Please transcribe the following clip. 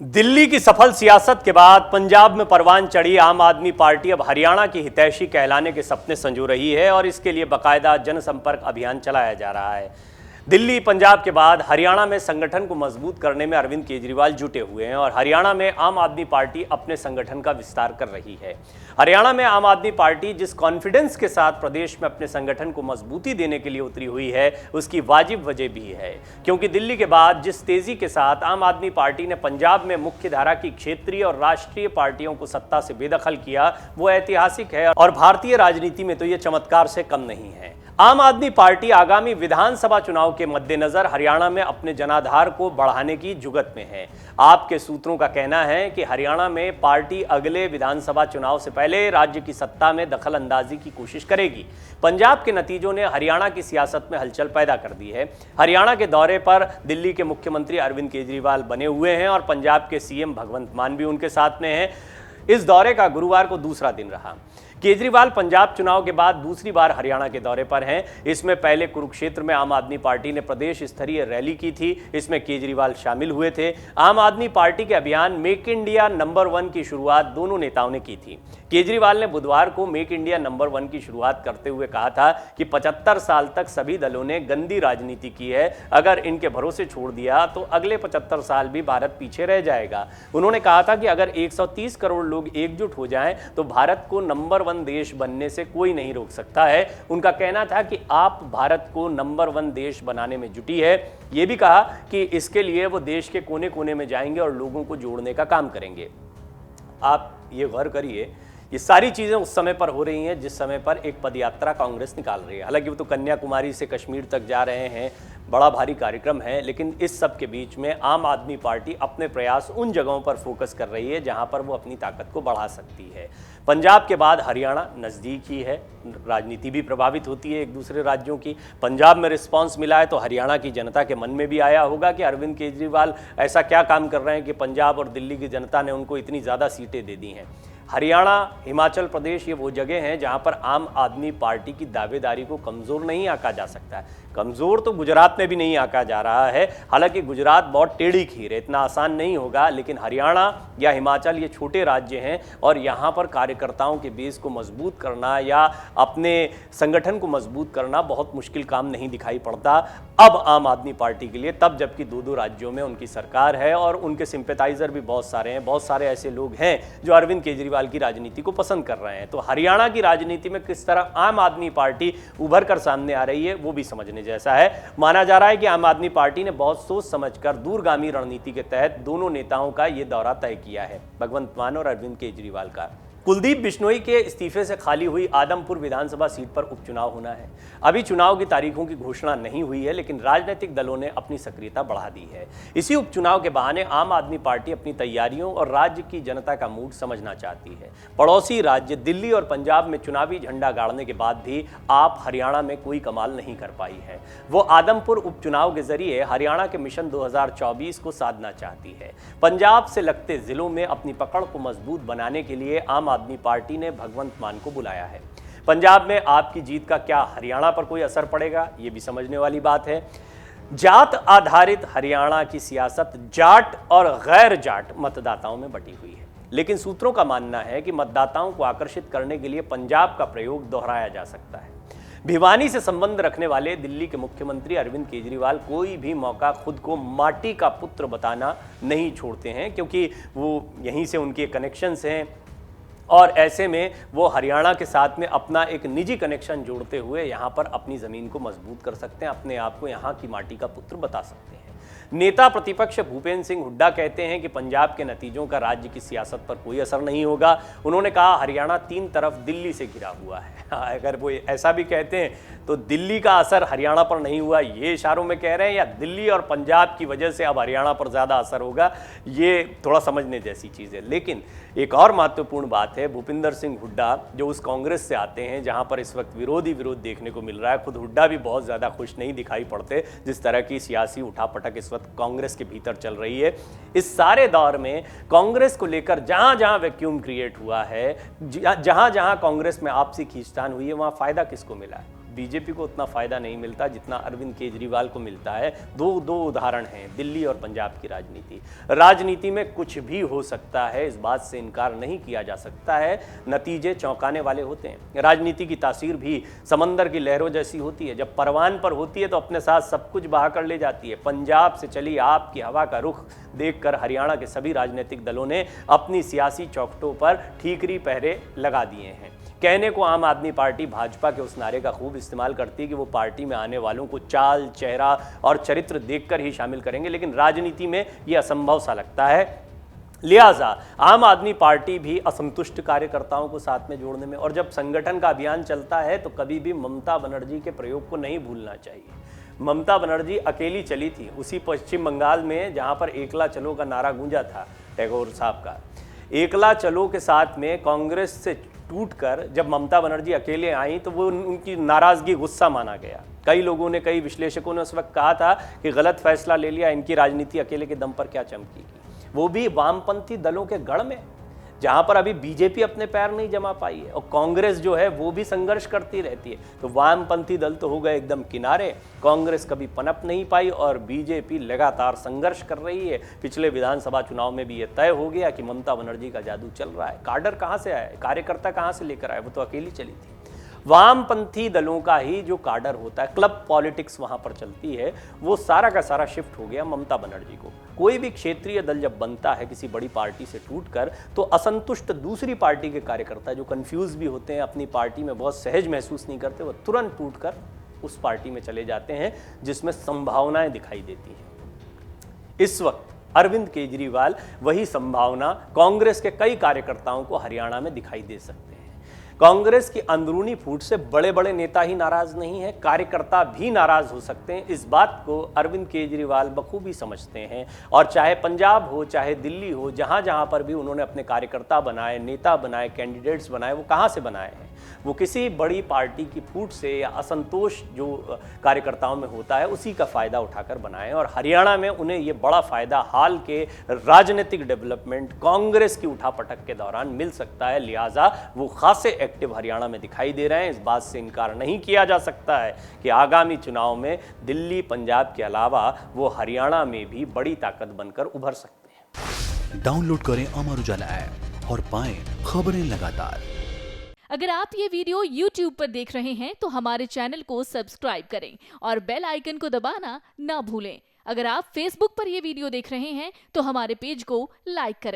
दिल्ली की सफल सियासत के बाद पंजाब में परवान चढ़ी आम आदमी पार्टी अब हरियाणा की हितैषी कहलाने के सपने संजो रही है और इसके लिए बाकायदा जनसंपर्क अभियान चलाया जा रहा है। दिल्ली पंजाब के बाद हरियाणा में संगठन को मजबूत करने में अरविंद केजरीवाल जुटे हुए हैं और हरियाणा में आम आदमी पार्टी अपने संगठन का विस्तार कर रही है। हरियाणा में आम आदमी पार्टी जिस कॉन्फिडेंस के साथ प्रदेश में अपने संगठन को मजबूती देने के लिए उतरी हुई है, उसकी वाजिब वजह भी है, क्योंकि दिल्ली के बाद जिस तेजी के साथ आम आदमी पार्टी ने पंजाब में मुख्य धारा की क्षेत्रीय और राष्ट्रीय पार्टियों को सत्ता से बेदखल किया, वो ऐतिहासिक है और भारतीय राजनीति में तो ये चमत्कार से कम नहीं है। आम आदमी पार्टी आगामी विधानसभा चुनाव के मद्देनजर हरियाणा में अपने जनाधार को बढ़ाने की जुगत में है। आपके सूत्रों का कहना है कि हरियाणा में पार्टी अगले विधानसभा चुनाव से पहले राज्य की सत्ता में दखल अंदाजी की कोशिश करेगी। पंजाब के नतीजों ने हरियाणा की सियासत में हलचल पैदा कर दी है। हरियाणा के दौरे पर दिल्ली के मुख्यमंत्री अरविंद केजरीवाल बने हुए हैं और पंजाब के सीएम भगवंत मान भी उनके साथ में हैं। इस दौरे का गुरुवार को दूसरा दिन रहा। केजरीवाल पंजाब चुनाव के बाद दूसरी बार हरियाणा के दौरे पर हैं। इसमें पहले कुरुक्षेत्र में आम आदमी पार्टी ने प्रदेश स्तरीय रैली की थी, इसमें केजरीवाल शामिल हुए थे। आम आदमी पार्टी के अभियान मेक इंडिया नंबर 1 की शुरुआत दोनों नेताओं ने की थी। केजरीवाल ने बुधवार को मेक इंडिया नंबर 1 की शुरुआत करते हुए कहा था कि 75 साल तक सभी दलों ने गंदी राजनीति की है, अगर इनके भरोसे छोड़ दिया तो अगले 75 साल भी भारत पीछे रह जाएगा। उन्होंने कहा था कि अगर 130 करोड़ लोग एकजुट हो जाएं तो भारत को नंबर 1 देश बनने से कोई नहीं रोक सकता है। उनका कहना था कि आप भारत को नंबर 1 देश बनाने में जुटी है। यह भी कहा कि इसके लिए वो देश के कोने कोने में जाएंगे और लोगों को जोड़ने का काम करेंगे। आप ये गौर करिए, ये सारी चीज़ें उस समय पर हो रही हैं जिस समय पर एक पदयात्रा कांग्रेस निकाल रही है। हालांकि वो तो कन्याकुमारी से कश्मीर तक जा रहे हैं, बड़ा भारी कार्यक्रम है, लेकिन इस सब के बीच में आम आदमी पार्टी अपने प्रयास उन जगहों पर फोकस कर रही है जहां पर वो अपनी ताकत को बढ़ा सकती है। पंजाब के बाद हरियाणा नज़दीक ही है, राजनीति भी प्रभावित होती है एक दूसरे राज्यों की। पंजाब में रिस्पांस मिला है तो हरियाणा की जनता के मन में भी आया होगा कि अरविंद केजरीवाल ऐसा क्या काम कर रहे हैं कि पंजाब और दिल्ली की जनता ने उनको इतनी ज़्यादा सीटें दे दी हैं। हरियाणा, हिमाचल प्रदेश, ये वो जगह हैं जहां पर आम आदमी पार्टी की दावेदारी को कमज़ोर नहीं आंका जा सकता है। कमज़ोर तो गुजरात में भी नहीं आंका जा रहा है, हालांकि गुजरात बहुत टेढ़ी खीर है, इतना आसान नहीं होगा, लेकिन हरियाणा या हिमाचल ये छोटे राज्य हैं और यहाँ पर कार्यकर्ताओं के बेस को मजबूत करना या अपने संगठन को मजबूत करना बहुत मुश्किल काम नहीं दिखाई पड़ता अब आम आदमी पार्टी के लिए, तब जबकि दो राज्यों में उनकी सरकार है और उनके सिंपैथाइजर भी बहुत सारे हैं। बहुत सारे ऐसे लोग हैं जो अरविंद केजरीवाल की राजनीति को पसंद कर रहे हैं। तो हरियाणा की राजनीति में किस तरह आम आदमी पार्टी उभर कर सामने आ रही है वो भी समझने जैसा है। माना जा रहा है कि आम आदमी पार्टी ने बहुत सोच समझकर दूरगामी रणनीति के तहत दोनों नेताओं का यह दौरा तय किया है, भगवंत मान और अरविंद केजरीवाल का। कुलदीप बिश्नोई के इस्तीफे से खाली हुई आदमपुर विधानसभा सीट पर उपचुनाव होना है। अभी चुनाव की तारीखों की घोषणा नहीं हुई है, लेकिन राजनीतिक दलों ने अपनी सक्रियता बढ़ा दी है। इसी उपचुनाव के बहाने आम आदमी पार्टी अपनी तैयारियों और राज्य की जनता का मूड समझना चाहती है। पड़ोसी राज्य दिल्ली और पंजाब में चुनावी झंडा गाड़ने के बाद भी आप हरियाणा में कोई कमाल नहीं कर पाई है। वो आदमपुर उपचुनाव के जरिए हरियाणा के मिशन 2024 को साधना चाहती है। पंजाब से लगते जिलों में अपनी पकड़ को मजबूत बनाने के लिए आम आदमी पार्टी ने भगवंत मान को बुलाया है। पंजाब में आपकी जीत का क्या हरियाणा पर कोई असर पड़ेगा, ये भी समझने वाली बात है। जात आधारित हरियाणा की सियासत जाट और गैर जाट मतदाताओं में बटी हुई है, लेकिन सूत्रों का मानना है कि मतदाताओं को आकर्षित करने के लिए पंजाब का प्रयोग दोहराया जा सकता है। भिवानी से संबंध रखने वाले दिल्ली के मुख्यमंत्री अरविंद केजरीवाल कोई भी मौका खुद को माटी का पुत्र बताना नहीं छोड़ते हैं, क्योंकि वो यहीं से उनके कनेक्शंस हैं और ऐसे में वो हरियाणा के साथ में अपना एक निजी कनेक्शन जोड़ते हुए यहाँ पर अपनी ज़मीन को मजबूत कर सकते हैं, अपने आप को यहाँ की माटी का पुत्र बता सकते हैं। नेता प्रतिपक्ष भूपेंद्र सिंह हुड्डा कहते हैं कि पंजाब के नतीजों का राज्य की सियासत पर कोई असर नहीं होगा। उन्होंने कहा हरियाणा 3 तरफ दिल्ली से घिरा हुआ है। अगर वो ऐसा भी कहते हैं तो दिल्ली का असर हरियाणा पर नहीं हुआ, ये इशारों में कह रहे हैं, या दिल्ली और पंजाब की वजह से अब हरियाणा पर ज़्यादा असर होगा, ये थोड़ा समझने जैसी चीज़ है। लेकिन एक और महत्वपूर्ण बात है, भूपेंद्र सिंह हुड्डा जो उस कांग्रेस से आते हैं जहां पर इस वक्त विरोध देखने को मिल रहा है, खुद हुड्डा भी बहुत ज़्यादा खुश नहीं दिखाई पड़ते जिस तरह की सियासी उठापटक इस वक्त कांग्रेस के भीतर चल रही है। इस सारे दौर में कांग्रेस को लेकर जहां जहां वैक्यूम क्रिएट हुआ है, जहां जहां कांग्रेस में आपसी खींचतान हुई है, वहां फायदा किसको मिला है? बीजेपी को उतना फायदा नहीं मिलता जितना अरविंद केजरीवाल को मिलता है। दो उदाहरण हैं, दिल्ली और पंजाब की राजनीति। राजनीति में कुछ भी हो सकता है, इस बात से इनकार नहीं किया जा सकता है। नतीजे चौंकाने वाले होते हैं। राजनीति की तासीर भी समंदर की लहरों जैसी होती है। जब परवान पर होती है तो अपने साथ सब कुछ बहा कर ले जाती है। पंजाब से चली आपकी हवा का रुख देखकर हरियाणा के सभी राजनीतिक दलों ने अपनी सियासी चौखटों पर ठीकरी पहरे लगा दिए हैं। कहने को आम आदमी पार्टी भाजपा के उस नारे का खूब इस्तेमाल करती है कि वो पार्टी में आने वालों को चाल, चेहरा और चरित्र देखकर ही शामिल करेंगे, लेकिन राजनीति में ये असंभव सा लगता है। लिहाजा आम आदमी पार्टी भी असंतुष्ट कार्यकर्ताओं को साथ में जोड़ने में, और जब संगठन का अभियान चलता है तो कभी भी ममता बनर्जी के प्रयोग को नहीं भूलना चाहिए। ममता बनर्जी अकेली चली थी उसी पश्चिम बंगाल में जहां पर एकला चलो का नारा गूंजा था टैगोर साहब का। एकला चलो के साथ में कांग्रेस से टूटकर जब ममता बनर्जी अकेले आई तो वो उनकी नाराजगी गुस्सा माना गया। कई लोगों ने, कई विश्लेषकों ने उस वक्त कहा था कि गलत फैसला ले लिया, इनकी राजनीति अकेले के दम पर क्या चमकेगी, वो भी वामपंथी दलों के गढ़ में, जहां पर अभी बीजेपी अपने पैर नहीं जमा पाई है और कांग्रेस जो है वो भी संघर्ष करती रहती है। तो वामपंथी दल तो हो गए एकदम किनारे, कांग्रेस कभी पनप नहीं पाई और बीजेपी लगातार संघर्ष कर रही है। पिछले विधानसभा चुनाव में भी ये तय हो गया कि ममता बनर्जी का जादू चल रहा है। काडर कहां से आया, कार्यकर्ता कहां से लेकर आए, वो तो अकेली चली थी। वामपंथी दलों का ही जो काडर होता है, क्लब पॉलिटिक्स वहां पर चलती है, वो सारा का सारा शिफ्ट हो गया ममता बनर्जी को। कोई भी क्षेत्रीय दल जब बनता है किसी बड़ी पार्टी से टूटकर, तो असंतुष्ट दूसरी पार्टी के कार्यकर्ता जो कंफ्यूज भी होते हैं, अपनी पार्टी में बहुत सहज महसूस नहीं करते, वो तुरंत टूटकर उस पार्टी में चले जाते हैं जिसमें संभावनाएं दिखाई देती हैं। इस वक्त अरविंद केजरीवाल वही संभावना कांग्रेस के कई कार्यकर्ताओं को हरियाणा में दिखाई दे सकते हैं। कांग्रेस की अंदरूनी फूट से बड़े बड़े नेता ही नाराज नहीं है, कार्यकर्ता भी नाराज हो सकते हैं। इस बात को अरविंद केजरीवाल बखूबी समझते हैं और चाहे पंजाब हो चाहे दिल्ली हो, जहां जहां पर भी उन्होंने अपने कार्यकर्ता बनाए, नेता बनाए, कैंडिडेट्स बनाए, वो कहां से बनाए हैं? वो किसी बड़ी पार्टी की फूट से या असंतोष जो कार्यकर्ताओं में होता है उसी का फायदा उठाकर बनाए, और हरियाणा में उन्हें ये बड़ा फायदा हाल के राजनीतिक डेवलपमेंट, कांग्रेस की उठापटक के दौरान मिल सकता है। लिहाजा वो खासे एक्टिव हरियाणा में दिखाई दे रहे हैं। इस बात से इनकार नहीं किया जा सकता है कि आगामी चुनाव में दिल्ली, पंजाब के अलावा वो हरियाणा में भी बड़ी ताकत बनकर उभर सकते हैं। डाउनलोड करें अमर उजाला ऐप और पाएं खबरें लगातार। अगर आप ये वीडियो YouTube पर देख रहे हैं तो हमारे चैनल को सब्सक्राइब करें और बेल आइकन को दबाना ना भूलें। अगर आप Facebook पर ये वीडियो देख रहे हैं तो हमारे पेज को लाइक करें।